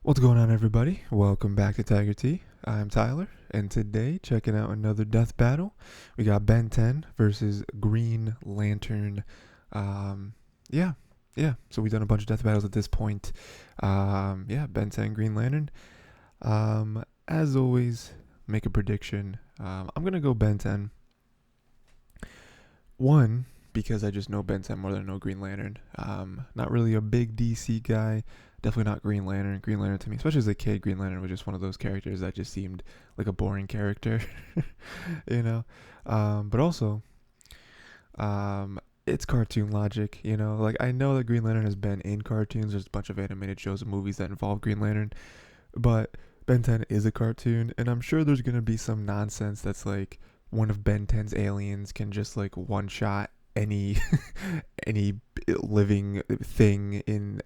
What's going on, everybody? Welcome back to Tiger T. I'm Tyler, and today, checking out another death battle. We got Ben 10 versus Green Lantern. Um, yeah, So we've done a bunch of death battles at this point. Ben 10, Green Lantern. As always, make a prediction. I'm gonna go Ben 10. One, because I just know Ben 10 more than I know Green Lantern. Not really a big DC guy. Definitely not Green Lantern. Green Lantern to me, especially as a kid, Green Lantern was just one of those characters that just seemed like a boring character, you know. But also, it's cartoon logic, you know. Like I know that Green Lantern has been in cartoons. There's a bunch of animated shows and movies that involve Green Lantern, but Ben 10 is a cartoon, and I'm sure there's gonna be some nonsense that's like one of Ben 10's aliens can just like one shot any any living thing in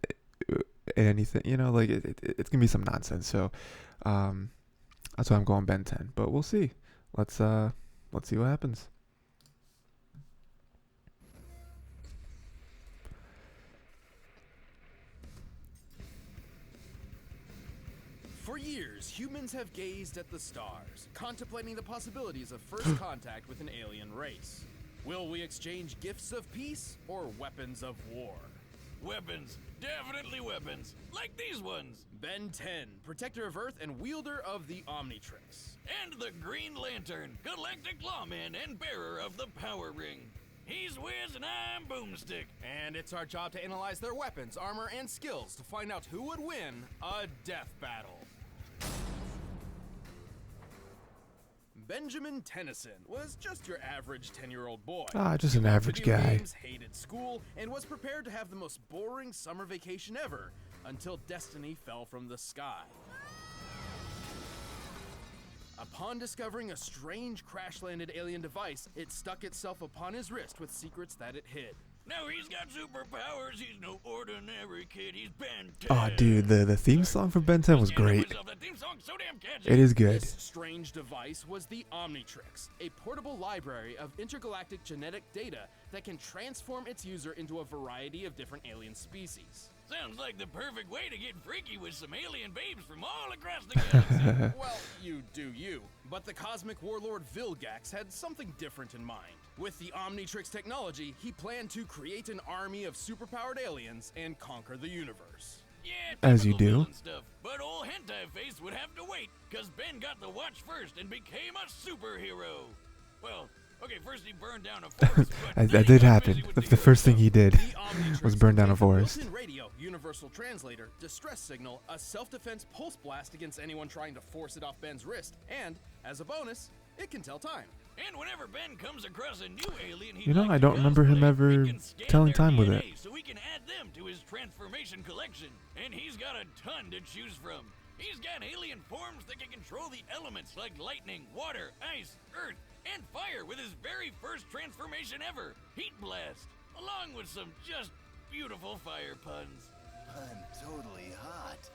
anything, you know, like it's gonna be some nonsense. So that's why I'm going Ben 10, but we'll see. Let's see what happens. For years, humans have gazed at the stars, contemplating the possibilities of first contact with an alien race. Will we exchange gifts of peace or weapons of war? Weapons. Definitely weapons. Like these ones. Ben 10, protector of Earth and wielder of the Omnitrix. And the Green Lantern, galactic lawman and bearer of the Power Ring. He's Wiz and I'm Boomstick. And it's our job to analyze their weapons, armor, and skills to find out who would win a death battle. Benjamin Tennyson was just your average 10-year-old boy. Just an average Video guy. games, hated school, and was prepared to have the most boring summer vacation ever until destiny fell from the sky. Upon discovering a strange crash-landed alien device, it stuck itself upon his wrist with secrets that it hid. Now he's got superpowers. He's no ordinary kid. He's Ben 10. Oh, dude, the theme song for Ben 10 was great. That theme song's so damn catchy. It is good. This strange device was the Omnitrix, a portable library of intergalactic genetic data that can transform its user into a variety of different alien species. Sounds like the perfect way to get freaky with some alien babes from all across the galaxy. Well, you do you. But the cosmic warlord Vilgax had something different in mind. With the Omnitrix technology, he planned to create an army of superpowered aliens and conquer the universe. Yeah, As you typical do. villain Stuff. But old Hentai Face would have to wait, cause Ben got the watch first and became a superhero. Well, okay, first he burned down a forest, but That then he did got happen. busy with That's the the first thing hero he did. The Omnitrix Was burn down a contained forest. built-in radio, universal translator, distress signal, a self-defense pulse blast against anyone trying to force it off Ben's wrist, and, as a bonus, it can tell time. And whenever Ben comes across a new alien, You know, I don't remember him ever telling time with it. So we can add them to his transformation collection. And he's got a ton to choose from. He's got alien forms that can control the elements like lightning, water, ice, earth, and fire with his very first transformation ever, Heat Blast, along with some just beautiful fire puns. I'm totally hot.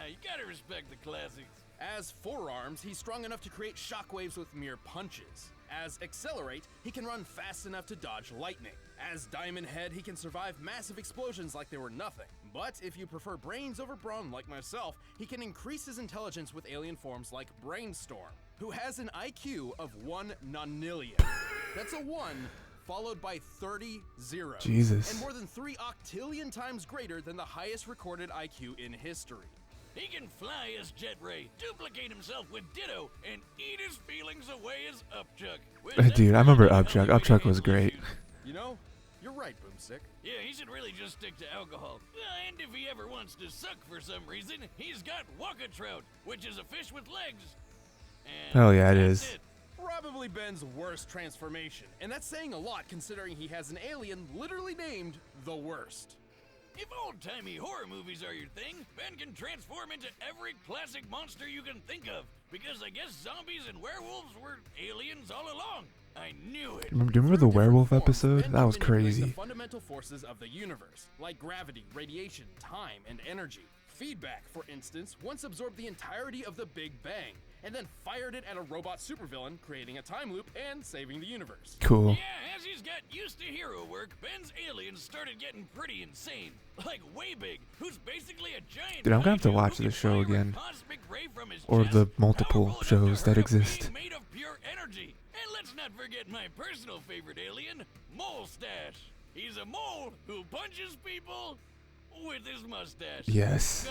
You gotta respect the classics. As Forearms, he's strong enough to create shockwaves with mere punches. As Accelerate, he can run fast enough to dodge lightning. As Diamond Head, he can survive massive explosions like they were nothing. But if you prefer brains over brawn like myself, he can increase his intelligence with alien forms like Brainstorm, who has an IQ of 1 nonillion. That's a 1 followed by 30 zeros. Jesus. And more than 3 octillion times greater than the highest recorded IQ in history. He can fly as Jet Ray, duplicate himself with Ditto, and eat his feelings away as Upchuck. Dude, I remember Upchuck. Upchuck was great. You know, you're right, Boomstick. Yeah, he should really just stick to alcohol. And if he ever wants to suck for some reason, he's got Waka Trout, which is a fish with legs. And Hell yeah, it that's is. it. Probably Ben's worst transformation, and that's saying a lot considering he has an alien literally named the Worst. If old-timey horror movies are your thing, Ben can transform into every classic monster you can think of, because I guess zombies and werewolves were aliens all along. I knew it. Do you remember the Through werewolf different forms, episode? Ben That can was manipulate crazy. The fundamental forces of the universe, like gravity, radiation, time, and energy. Feedback, for instance, once absorbed the entirety of the Big Bang, and then fired it at a robot supervillain, creating a time loop and saving the universe. Cool. Yeah, as he's got used to hero work, Ben's aliens started getting pretty insane. Like way big, who's basically a giant. Dude, I'm gonna have to kaiju watch who this can show fire a again. cosmic ray from his Or chest, the multiple powerful enough shows to that hurt a exist. being made of pure energy. And let's not forget my personal favorite alien, Mole Stash. He's a mole who punches people with his mustache. Yes.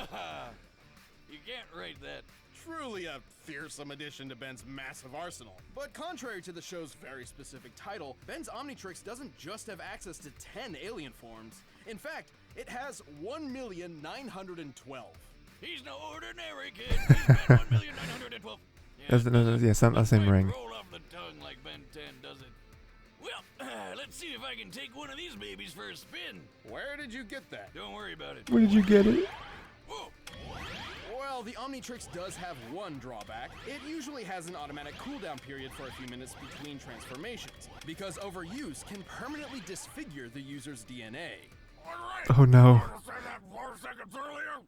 You can't write that. Truly a fearsome addition to Ben's massive arsenal. But contrary to the show's very specific title, Ben's Omnitrix doesn't just have access to 10 alien forms. In fact, it has 1,912. He's no ordinary kid. He's got 1,912. Yeah, same might ring. Roll off the tongue like Ben 10 does it. Well, let's see if I can take one of these babies for a spin. Where did you get that? Don't worry about it. Where did you get it? Whoa. Well, the Omnitrix does have one drawback. It usually has an automatic cooldown period for a few minutes between transformations, because overuse can permanently disfigure the user's DNA. Alright. Oh no. I said that 4 seconds earlier.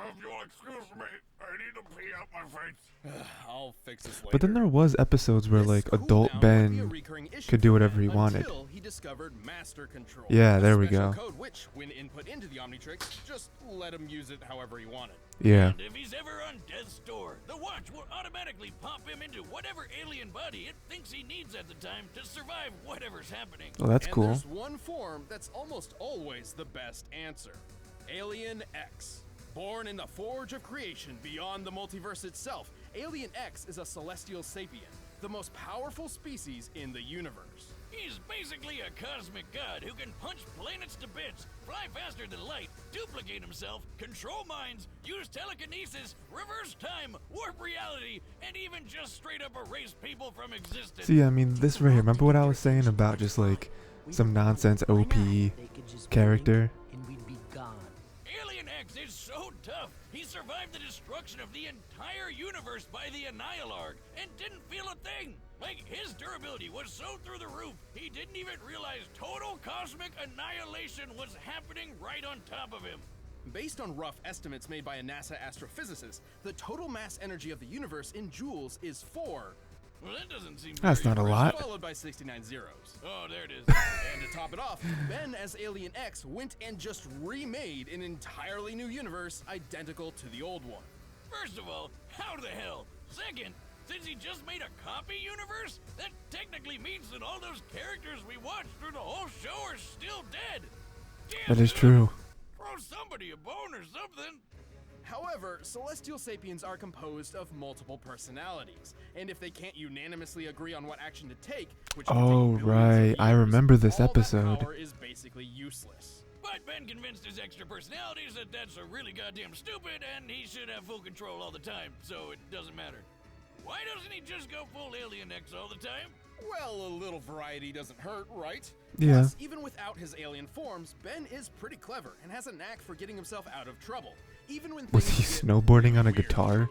If you'll excuse me, I need to pee out my face. I'll fix this later. But then there was episodes where This like adult cooldown might be a Ben recurring issue could do for whatever Ben he wanted. Until he discovered Master Control. Yeah, a there we special go. Code which, when input into the Omnitrix, just let him use it however he wanted. Yeah. And if he's ever on death's door, the watch will automatically pop him into whatever alien body it thinks he needs at the time to survive whatever's happening. Well, that's And cool. there's one form that's almost always the best answer. Alien X. Born in the forge of creation beyond the multiverse itself, Alien X is a celestial sapien, the most powerful species in the universe. He's basically a cosmic god who can punch planets to bits, fly faster than light, duplicate himself, control minds, use telekinesis, reverse time, warp reality, and even just straight up erase people from existence. See, I mean, this right here. Remember what I was saying about just like some nonsense OP character? And we'd be gone. Alien X is so tough, he survived the destruction of the entire universe by the Annihilarg and didn't feel a thing. Like, his durability was so through the roof, he didn't even realize total cosmic annihilation was happening right on top of him. Based on rough estimates made by a NASA astrophysicist, the total mass energy of the universe in joules is 4. Well, that doesn't seem That's very not a impressive. lot. Followed by 69 zeros. Oh, there it is. And to top it off, Ben as Alien X went and just remade an entirely new universe identical to the old one. First of all, how the hell? Second, since he just made a copy universe, that technically means that all those characters we watched through the whole show are still dead. Damn, That is dude. true. Throw somebody a bone or something. However, celestial sapiens are composed of multiple personalities, and if they can't unanimously agree on what action to take, which can take Oh, millions of right. I years, remember this all that episode. power is basically useless. But Ben convinced his extra personalities that that's a really goddamn stupid and he should have full control all the time, so it doesn't matter. Why doesn't he just go full Alien X all the time? Well, a little variety doesn't hurt, right? Yeah. Plus, even without his alien forms, Ben is pretty clever and has a knack for getting himself out of trouble, even when Was things he get snowboarding on a weird. guitar?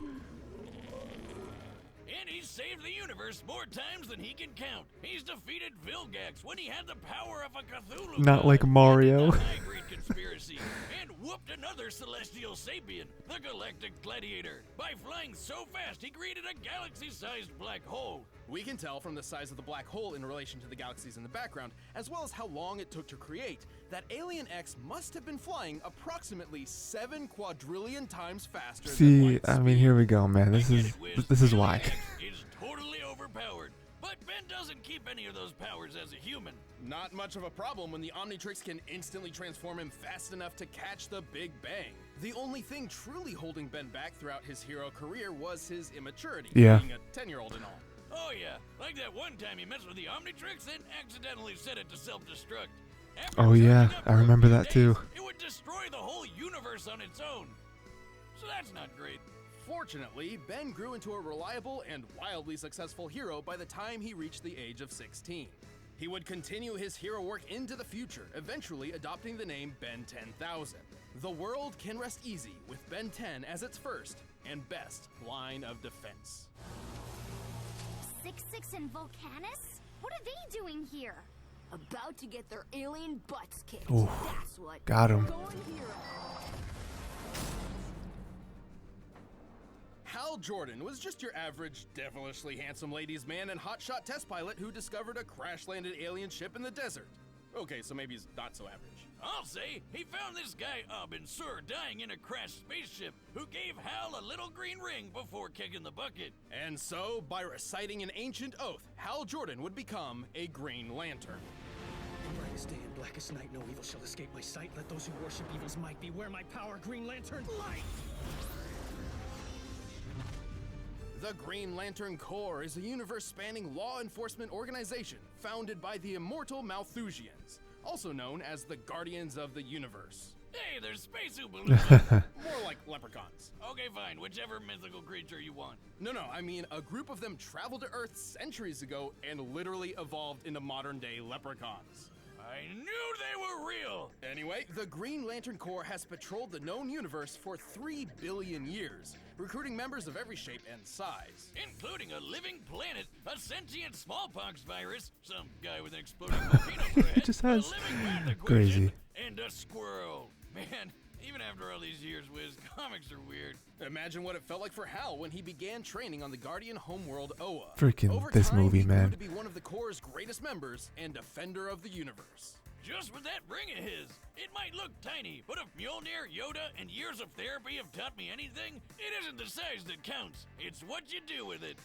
And he's saved the universe more times than he can count. He's defeated Vilgax when he had the power of a Cthulhu Not god, like Mario. ended the Hybrid conspiracy, and whooped another celestial sapien, the Galactic Gladiator. By flying so fast, he created a galaxy-sized black hole. We can tell from the size of the black hole in relation to the galaxies in the background, as well as how long it took to create, that Alien X must have been flying approximately 7 quadrillion times faster than See, light I mean, speed. here we go, man. This I get is it, Wiz. this is Alien why. X is totally overpowered, but Ben doesn't keep any of those powers as a human. Not much of a problem when the Omnitrix can instantly transform him fast enough to catch the Big Bang. The only thing truly holding Ben back throughout his hero career was his immaturity, Yeah. being a 10-year-old and all. Oh yeah, like that one time he messed with the Omnitrix and accidentally set it to self-destruct. After Oh, yeah, charging up I for a remember few that too. days, It would destroy the whole universe on its own. So that's not great. Fortunately, Ben grew into a reliable and wildly successful hero by the time he reached the age of 16. He would continue his hero work into the future, eventually adopting the name Ben 10,000. The world can rest easy with Ben 10 as its first and best line of defense. 6-6 and Volcanus? What are they doing here? About to get their alien butts kicked. Oof. That's what. Got him. Going hero. How Jordan was just your average, devilishly handsome ladies man and hotshot test pilot who discovered a crash-landed alien ship in the desert. Okay, so maybe he's not so average. I'll say he found this guy Abin Sur dying in a crashed spaceship who gave Hal a little green ring before kicking the bucket. And so, by reciting an ancient oath, Hal Jordan would become a Green Lantern. Brightest day and blackest night, no evil shall escape my sight. Let those who worship evil's might beware my power, Green Lantern, light! The Green Lantern Corps is a universe-spanning law enforcement organization founded by the immortal Malthusians, also known as the Guardians of the Universe. Hey, there's Space Oompa. More like leprechauns. Okay, fine, whichever mythical creature you want. No, I mean a group of them traveled to Earth centuries ago and literally evolved into modern-day leprechauns. I knew they were real! Anyway, the Green Lantern Corps has patrolled the known universe for 3 billion years, recruiting members of every shape and size. Including a living planet, a sentient smallpox virus, some guy with an exploding volcano for a head, It just has a living math equation, crazy. and a squirrel. Man, even after all these years, Wiz, comics are weird. Imagine what it felt like for Hal when he began training on the Guardian homeworld Oa. Freaking Over this time, movie, he grew man. to be one of the Corps' greatest members and defender of the universe. Just with that ring of his, it might look tiny, but if Mjolnir, Yoda, and years of therapy have taught me anything, it isn't the size that counts. It's what you do with it.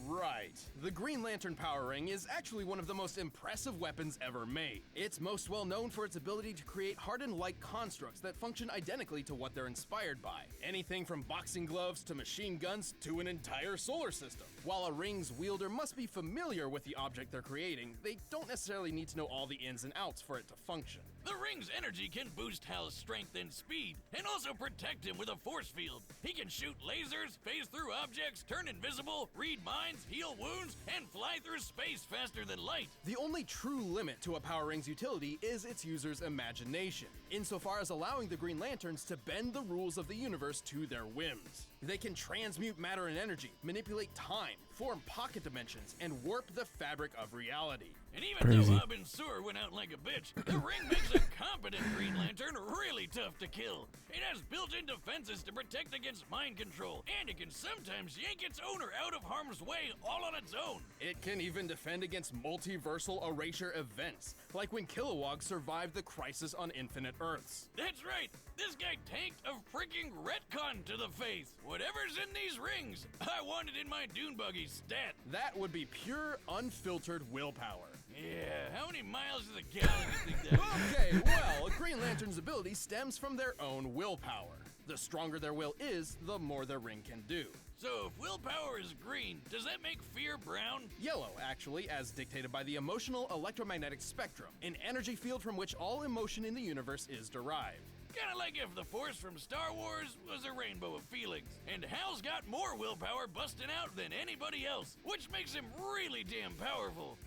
Right. The Green Lantern Power Ring is actually one of the most impressive weapons ever made. It's most well known for its ability to create hardened light constructs that function identically to what they're inspired by. Anything from boxing gloves to machine guns to an entire solar system. While a ring's wielder must be familiar with the object they're creating, they don't necessarily need to know all the ins and outs for it to function. The ring's energy can boost Hal's strength and speed, and also protect him with a force field. He can shoot lasers, phase through objects, turn invisible, read minds, heal wounds, and fly through space faster than light. The only true limit to a Power Ring's utility is its user's imagination, insofar as allowing the Green Lanterns to bend the rules of the universe to their whims. They can transmute matter and energy, manipulate time, form pocket dimensions, and warp the fabric of reality. And even Crazy. though Abin Sur went out like a bitch, the ring makes a competent Green Lantern really tough to kill. It has built-in defenses to protect against mind control, and it can sometimes yank its owner out of harm's way all on its own. It can even defend against multiversal erasure events, like when Kilowog survived the Crisis on Infinite Earths. That's right, this guy tanked a freaking retcon to the face. Whatever's in these rings, I want it in my Dune Buggy stat. That would be pure, unfiltered willpower. Yeah, how many miles to the gallon do you think that is? Okay, well, a Green Lantern's ability stems from their own willpower. The stronger their will is, the more their ring can do. So if willpower is green, does that make fear brown? Yellow, actually, as dictated by the emotional electromagnetic spectrum, an energy field from which all emotion in the universe is derived. Kinda like if the Force from Star Wars was a rainbow of feelings, and Hal's got more willpower busting out than anybody else, which makes him really damn powerful,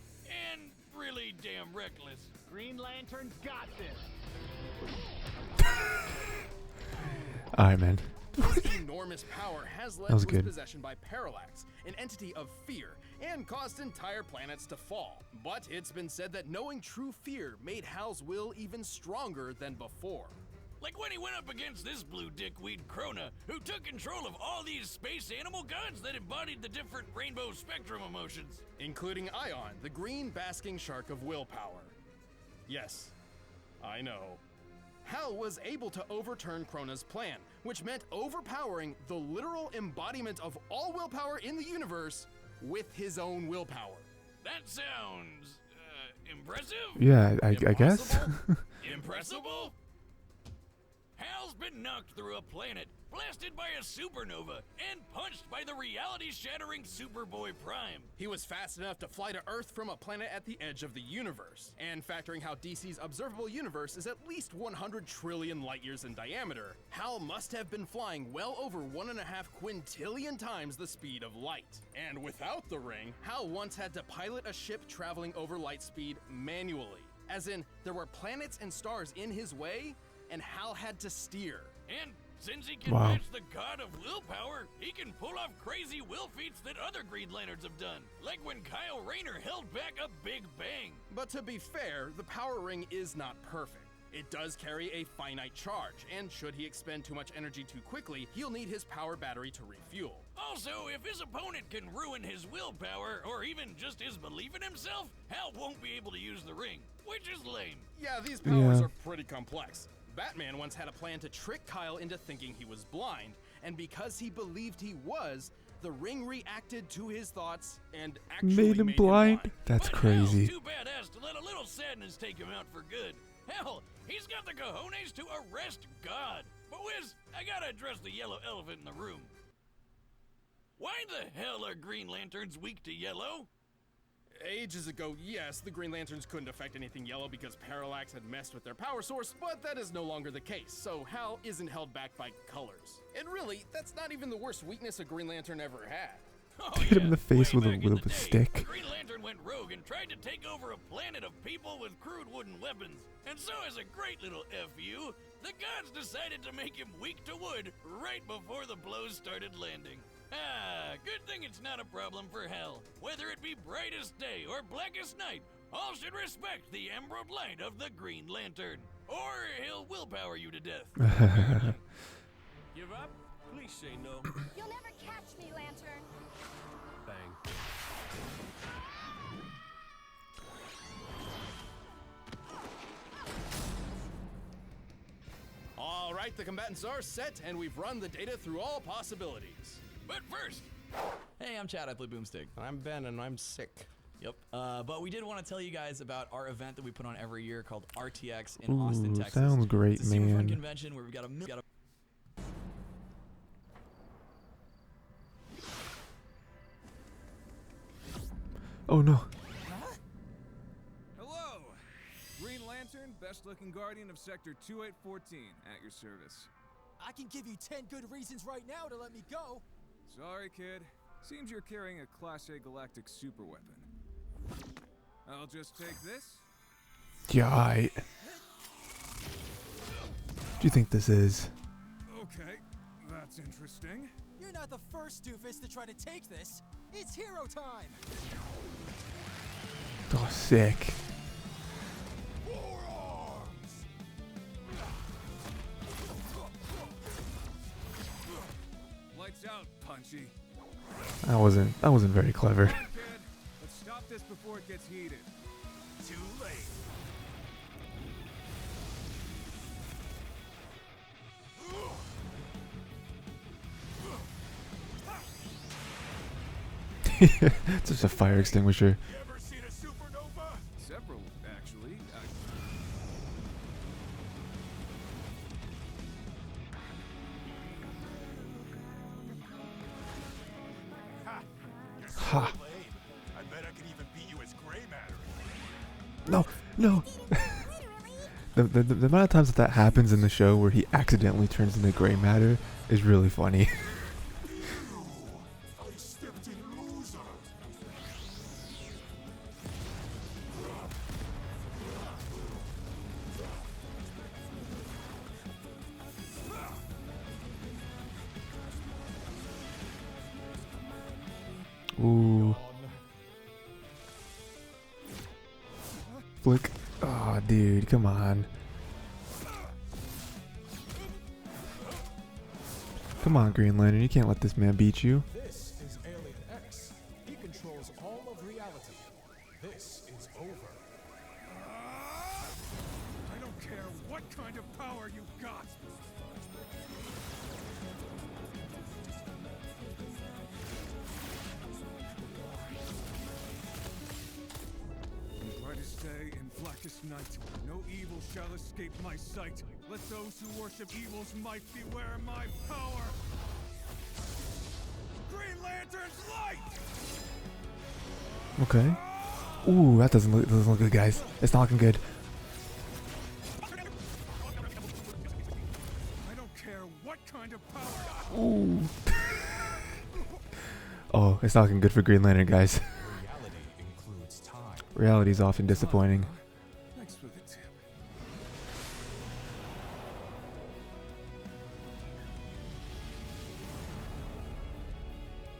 and really damn reckless. Green Lantern's got this. Alright, man. This enormous power has led That was to its good. possession by Parallax, an entity of fear, and caused entire planets to fall. But it's been said that knowing true fear made Hal's will even stronger than before. Like when he went up against this blue dickweed Krona, who took control of all these space animal gods that embodied the different rainbow spectrum emotions. Including Ion, the green basking shark of willpower. Yes, I know. Hal was able to overturn Krona's plan, which meant overpowering the literal embodiment of all willpower in the universe with his own willpower. That sounds, impressive? Yeah, I guess. Impossible? Impressible? Hal's been knocked through a planet, blasted by a supernova, and punched by the reality-shattering Superboy Prime. He was fast enough to fly to Earth from a planet at the edge of the universe. And factoring how DC's observable universe is at least 100 trillion light years in diameter, Hal must have been flying well over 1.5 quintillion times the speed of light. And without the ring, Hal once had to pilot a ship traveling over light speed manually. As in, there were planets and stars in his way, and Hal had to steer. And since he can Wow. match the god of willpower, he can pull off crazy will feats that other Green Lanterns have done, like when Kyle Rayner held back a Big Bang. But to be fair, the Power Ring is not perfect. It does carry a finite charge, and should he expend too much energy too quickly, he'll need his power battery to refuel. Also, if his opponent can ruin his willpower, or even just his belief in himself, Hal won't be able to use the ring, which is lame. Yeah, these powers Yeah. are pretty complex. Batman once had a plan to trick Kyle into thinking he was blind, and because he believed he was, the ring reacted to his thoughts and actually Made him blind? That's But crazy. Hal's too badass to let a little sadness take him out for good. Hell, he's got the cojones to arrest God. But Wiz, I gotta address the yellow elephant in the room. Why the hell are Green Lanterns weak to yellow? Ages ago, yes, the Green Lanterns couldn't affect anything yellow because Parallax had messed with their power source, but that is no longer the case, so Hal isn't held back by colors. And really, that's not even the worst weakness a Green Lantern ever had. Oh, Hit him in the face way with a back in the day, stick. Green Lantern went rogue and tried to take over a planet of people with crude wooden weapons. And so, as a great little FU, the gods decided to make him weak to wood right before the blows started landing. Ah, good thing it's not a problem for Hal. Whether it be brightest day or blackest night, all should respect the emerald light of the Green Lantern. Or he'll willpower you to death. Give up? Please say no. You'll never catch me, Lantern. Bang. All right, the combatants are set, and we've run the data through all possibilities. But first, Hey, I'm Chad, I play Boomstick. I'm Ben, and I'm sick. Yep. But we did want to tell you guys about our event that we put on every year called RTX in Ooh, Austin, Texas. sounds great, It's a super fun man. convention where we've got a Oh no. Hello! Green Lantern, best looking guardian of Sector 2814, at your service. I can give you 10 good reasons right now to let me go. Sorry, kid. Seems you're carrying a Class A galactic superweapon. I'll just take this. Yeah, what do you think this is? Okay, that's interesting. You're not the first doofus to try to take this. It's hero time. Oh, sick. Lights out, Punchy. That wasn't very clever. Come on, kid. Let's stop this before it gets heated. Too late. It's just a fire extinguisher. You ever seen a supernova? Several, actually. Ha! You're so Ha. lame. I bet I could even beat you as gray matter. No, no. The amount of times that happens in the show where he accidentally turns into gray matter is really funny. I stepped in loser. Ooh. Flick. Oh, dude, come on. Come on, Green Lantern, you can't let this man beat you. This is Alien X. He controls all of reality. This is over. I don't care what kind of power you got. In brightest day and blackest night, no evil shall escape my sight. Let those who worship evil's might beware my power. Green Lantern's light! Okay. Ooh, that doesn't look good, guys. It's not looking good. I don't care what kind of power. Ooh. Oh, it's not looking good for Green Lantern, guys. Reality includes time. Reality's often disappointing. Thanks for the tip.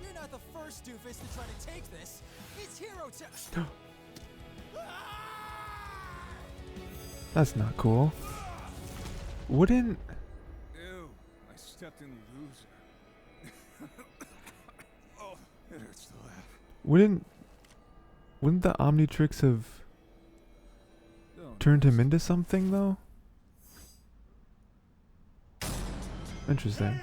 You're not the first doofus to try to take this. It's hero time. That's not cool. Wouldn't Ew, I stepped in loser. Oh, it hurts to laugh. wouldn't the Omnitrix have Don't turned him ask. into something though? Interesting.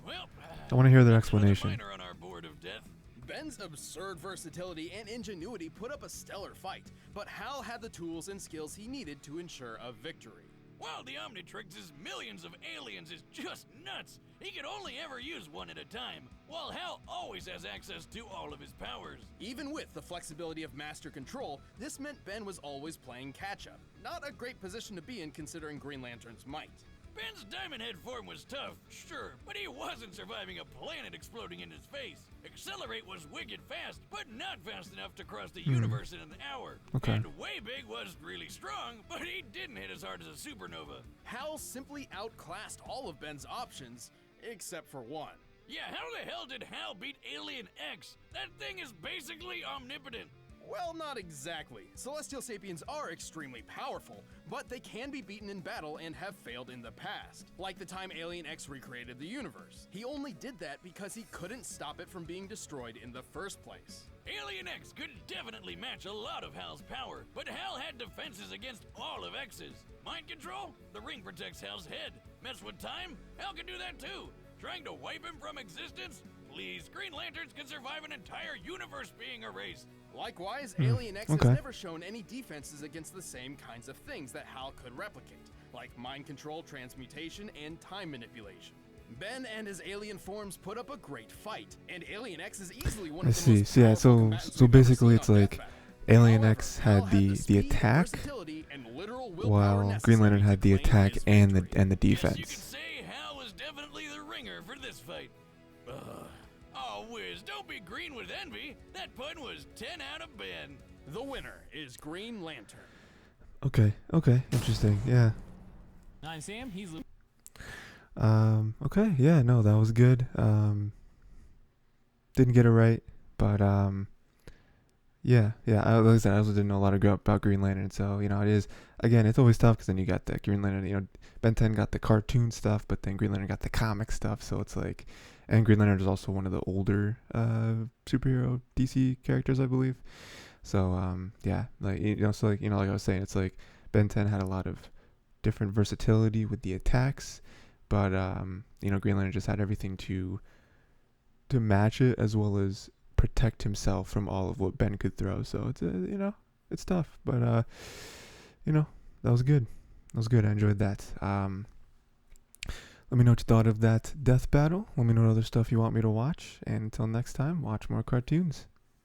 Well, I want to hear their another explanation. miner on our board of death. Ben's absurd versatility and ingenuity put up a stellar fight, but Hal had the tools and skills he needed to ensure a victory. While the Omnitrix's millions of aliens is just nuts, he could only ever use one at a time, while Hal always has access to all of his powers. Even with the flexibility of master control, this meant Ben was always playing catch-up. Not a great position to be in considering Green Lantern's might. Ben's Diamond Head form was tough, sure, but he wasn't surviving a planet exploding in his face. Accelerate was wicked fast, but not fast enough to cross the universe in an hour. Okay. And Way Big was really strong, but he didn't hit as hard as a supernova. Hal simply outclassed all of Ben's options, except for one. Yeah, how the hell did Hal beat Alien X? That thing is basically omnipotent. Well, not exactly. Celestial Sapiens are extremely powerful, but they can be beaten in battle and have failed in the past. Like the time Alien X recreated the universe. He only did that because he couldn't stop it from being destroyed in the first place. Alien X could definitely match a lot of Hal's power, but Hal had defenses against all of X's. Mind control? The ring protects Hal's head. Mess with time? Hal can do that too. Trying to wipe him from existence? Please, Green Lanterns can survive an entire universe being erased. Likewise, Alien X okay. has never shown any defenses against the same kinds of things that Hal could replicate, like mind control, transmutation, and time manipulation. Ben and his alien forms put up a great fight, and Alien X is easily one I of the see. most So yeah, powerful so combatants so we've ever basically seen it's on like Death Battle. Alien However, X Hal had the the speed, attack, versatility, and literal willpower while Green necessary Lantern had to the claim attack his and the victory. Yes, you could defense. say Hal was definitely the ringer for this fight. Oh, Wiz, don't be green with envy. That pun was 10 out of Ben. The winner is Green Lantern. Okay, interesting. Yeah. I'm Sam. He's Luke. Okay, yeah, no, that was good. Didn't get it right, but yeah. Like I said, I also didn't know a lot about Green Lantern, so it is, again, it's always tough because then you got the Green Lantern. Ben 10 got the cartoon stuff, but then Green Lantern got the comic stuff, so it's like, and Green Lantern is also one of the older superhero DC characters, I believe. So yeah, like so like like I was saying, it's like Ben 10 had a lot of different versatility with the attacks, but Green Lantern just had everything to match it, as well as protect himself from all of what Ben could throw. So it's it's tough, but that was good. That was good. I enjoyed that. Let me know what you thought of that death battle. Let me know what other stuff you want me to watch. And until next time, watch more cartoons.